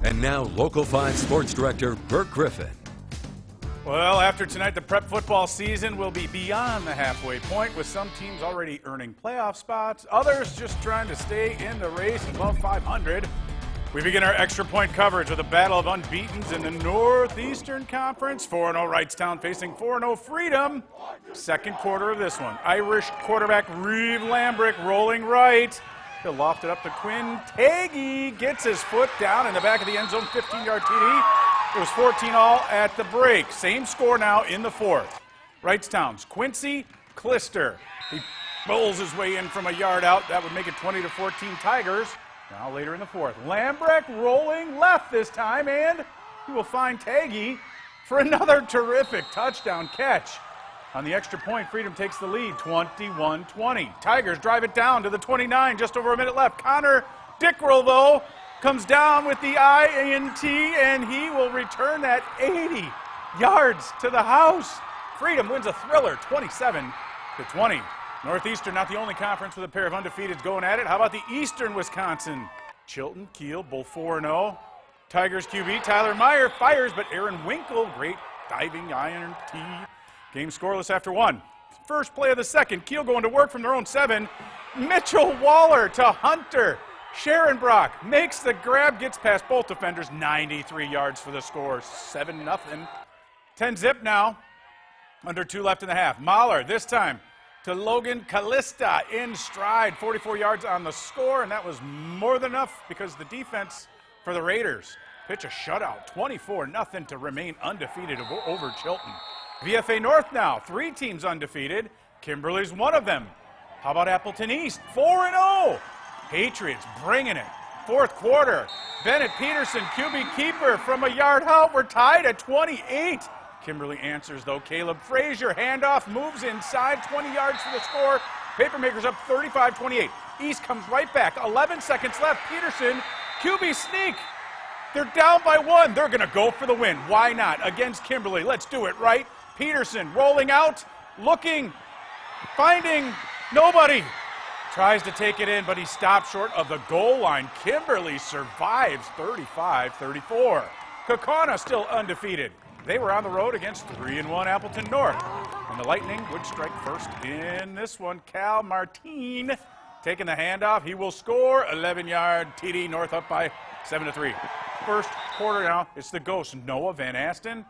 And now, Local 5 Sports Director Bert Griffin. Well, after tonight, the prep football season will be beyond the halfway point, with some teams already earning playoff spots, others just trying to stay in the race above 500. We begin our extra point coverage with a battle of unbeatens in the Northeastern Conference. 4-0 Wrightstown facing 4-0 Freedom. Second quarter of this one. Irish quarterback Reeve Lambrick rolling right. He'll loft it up to Quinn Taggy. Gets his foot down in the back of the end zone, 15-yard TD. It was 14-all at the break. Same score now in the fourth. Wrightstown's Quincy Clister. He bowls his way in from a yard out. That would make it 20-14 Tigers. Now later in the fourth. Lambrick rolling left this time, and he will find Taggy for another terrific touchdown catch. On the extra point, Freedom takes the lead, 21-20. Tigers drive it down to the 29, just over a minute left. Connor Dickrell, though, comes down with the INT, and he will return that 80 yards to the house. Freedom wins a thriller, 27-20. Northeastern not the only conference with a pair of undefeateds going at it. How about the Eastern Wisconsin? Chilton, Kiel, both 4-0. Tigers QB Tyler Meyer fires, but Aaron Winkle, great diving INT. Game scoreless after one. First play of the second. Kiel going to work from their own 7. Mitchell Waller to Hunter. Sharon Brock makes the grab, gets past both defenders. 93 yards for the score. 7-0. 10-zip now. Under 2 left in the half. Mahler this time to Logan Callista in stride. 44 yards on the score, and that was more than enough because the defense for the Raiders pitch a shutout. 24-0 to remain undefeated over Chilton. VFA North now, 3 teams undefeated. Kimberly's one of them. How about Appleton East? 4-0. Patriots bringing it. Fourth quarter. Bennett Peterson, QB keeper from a yard out. We're tied at 28. Kimberly answers, though. Caleb Frazier, handoff, moves inside, 20 yards for the score. Papermakers up 35-28. East comes right back. 11 seconds left. Peterson, QB sneak. They're down by 1. They're going to go for the win. Why not? Against Kimberly. Let's do it right. Peterson rolling out, looking, finding nobody. Tries to take it in, but he stopped short of the goal line. Kimberly survives 35-34. Kaukauna still undefeated. They were on the road against 3-1 Appleton North. And the Lightning would strike first in this one. Cal Martin taking the handoff. He will score. 11-yard TD. North up by 7-3. First quarter now, it's the ghost, Noah Van Asten.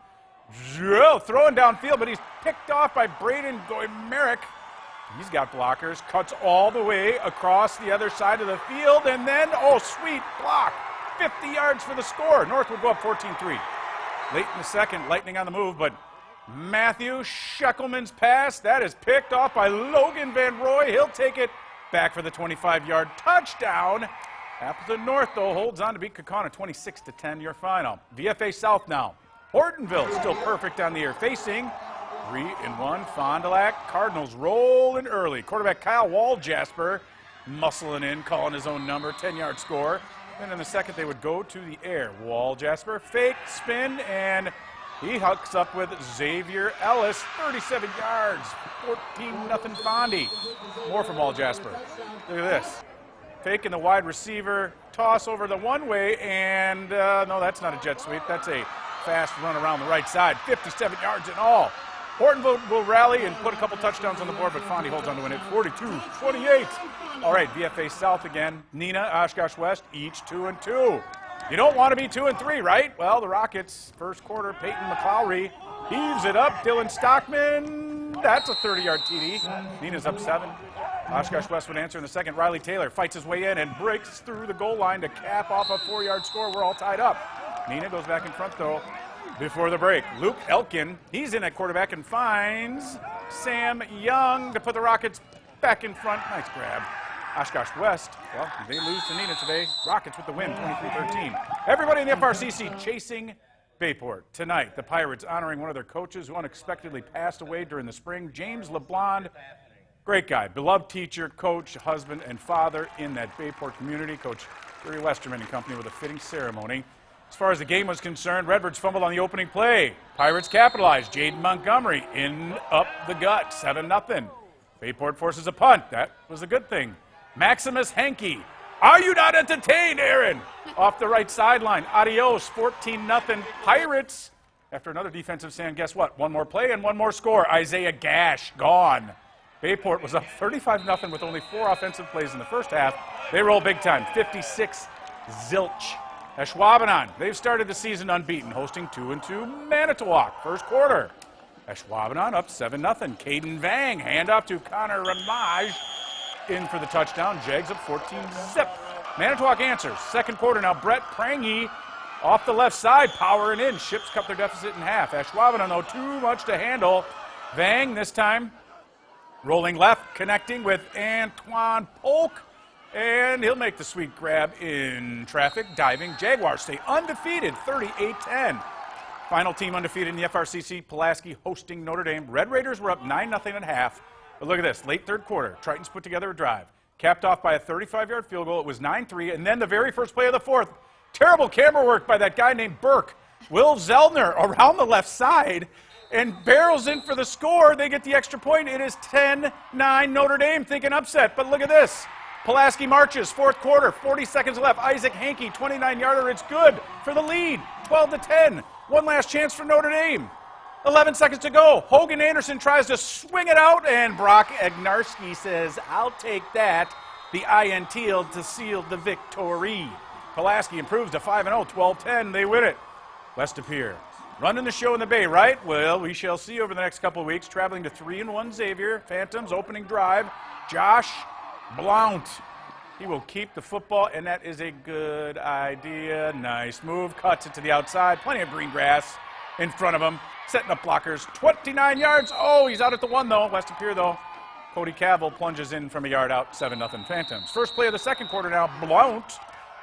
Throwing downfield, but he's picked off by Braden Goymerick. He's got blockers, cuts all the way across the other side of the field, and then, oh, sweet block. 50 yards for the score. North would go up 14-3. Late in the second, Lightning on the move, but Matthew Scheckelman's pass, that is picked off by Logan Van Roy. He'll take it back for the 25-yard touchdown. Appleton North, though, holds on to beat Kaukauna 26-10, your final. VFA South now. Hortonville still perfect on the air, facing 3-1 Fond du Lac. Cardinals rolling early. Quarterback Kyle Walljasper muscling in, calling his own number, 10-yard score. Then in the second, they would go to the air. Walljasper, fake, spin, and he hooks up with Xavier Ellis, 37 yards, 14-0 Fondy. More from Walljasper. Look at this. Fake in the wide receiver, toss over the one-way, and no, that's not a jet sweep. That's a fast run around the right side. 57 yards in all. Hortonville will rally and put a couple touchdowns on the board, but Fondy holds on to win it 42-28. All right, VFA South again. Neenah, Oshkosh West, each 2-2. You don't want to be 2-3, right? Well, the Rockets, first quarter, Peyton McClowry heaves it up. Dylan Stockman, that's a 30-yard TD. Neenah's up 7. Oshkosh West would answer in the second. Riley Taylor fights his way in and breaks through the goal line to cap off a 4-yard score. We're all tied up. Neenah goes back in front, though, before the break. Luke Elkin, he's in at quarterback and finds Sam Young to put the Rockets back in front. Nice grab. Oshkosh West, well, they lose to Neenah today. Rockets with the win, 23-13. Everybody in the FRCC chasing Bayport. Tonight, the Pirates honoring one of their coaches who unexpectedly passed away during the spring, James LeBlond. Great guy, beloved teacher, coach, husband, and father in that Bayport community. Coach Gary Westerman and company with a fitting ceremony. As far as the game was concerned, Redbirds fumbled on the opening play. Pirates capitalized. Jaden Montgomery in up the gut, 7-0. Bayport forces a punt. That was a good thing. Maximus Henke Are you not entertained, Aaron? Off the right sideline. Adios, 14-0 Pirates. After another defensive stand, guess what? One more play and one more score. Isaiah Gash, gone. Bayport was up 35-0 with only 4 offensive plays in the first half. They roll big time, 56 zilch. Schwab, they've started the season unbeaten, hosting 2-2 Manitowoc. First quarter. Schwab up 7-0. Caden Vang, handoff to Connor Ramage. In for the touchdown. Jags up 14-zip. Manitowoc answers. Second quarter now. Brett Prangy off the left side, powering in. Ships cut their deficit in half. Schwab, though, too much to handle. Vang this time rolling left, connecting with Antoine Polk. And he'll make the sweet grab in traffic. Diving. Jaguars stay undefeated, 38-10. Final team undefeated in the FRCC, Pulaski hosting Notre Dame. Red Raiders were up 9-0 at half. But look at this, late third quarter, Tritons put together a drive. Capped off by a 35-yard field goal. It was 9-3, and then the very first play of the fourth, terrible camera work by that guy named Burke. Will Zeldner around the left side and barrels in for the score. They get the extra point. It is 10-9 Notre Dame, thinking upset. But look at this. Pulaski marches, fourth quarter, 40 seconds left. Isaac Hankey, 29-yarder. It's good for the lead, 12-10. One last chance for Notre Dame. 11 seconds to go. Hogan Anderson tries to swing it out, and Brock Agnarski says, I'll take that. The INT to seal the victory. Pulaski improves to 5-0, 12-10. They win it. West Appear running the show in the Bay, right? Well, we shall see over the next couple of weeks. Traveling to 3-1 Xavier. Phantoms opening drive. Josh Blount. He will keep the football, and that is a good idea. Nice move. Cuts it to the outside. Plenty of green grass in front of him. Setting up blockers. 29 yards. Oh, he's out at the 1, though. West Appear, though. Cody Cavill plunges in from a yard out. 7-0 Phantoms. First play of the second quarter now. Blount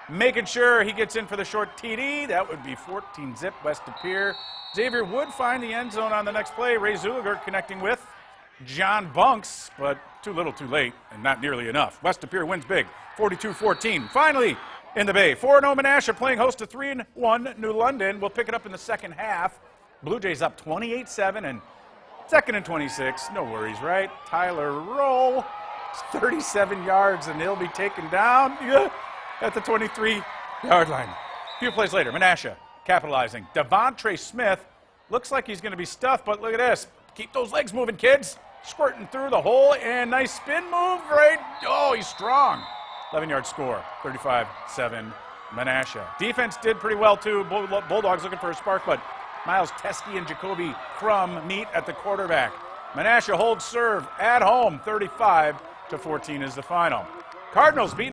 making sure he gets in for the short TD. That would be 14-zip West Appear. Xavier would find the end zone on the next play. Ray Zuliger connecting with John Bunks, but too little too late and not nearly enough. West Appear wins big, 42-14. Finally, in the Bay, 4-0 Menasha playing host to 3-1 New London. We'll pick it up in the second half. Blue Jays up 28-7 and second and 26. No worries, right? Tyler Roll, 37 yards, and he'll be taken down at the 23-yard line. A few plays later, Menasha capitalizing. Devontre Smith looks like he's going to be stuffed, but look at this. Keep those legs moving, kids. Squirting through the hole, and nice spin move, right? Oh, he's strong. 11-yard score, 35-7 Menasha. Defense did pretty well, too. Bulldogs looking for a spark, but Miles Teskey and Jacoby Crum meet at the quarterback. Menasha holds serve at home, 35-14 is the final. Cardinals beat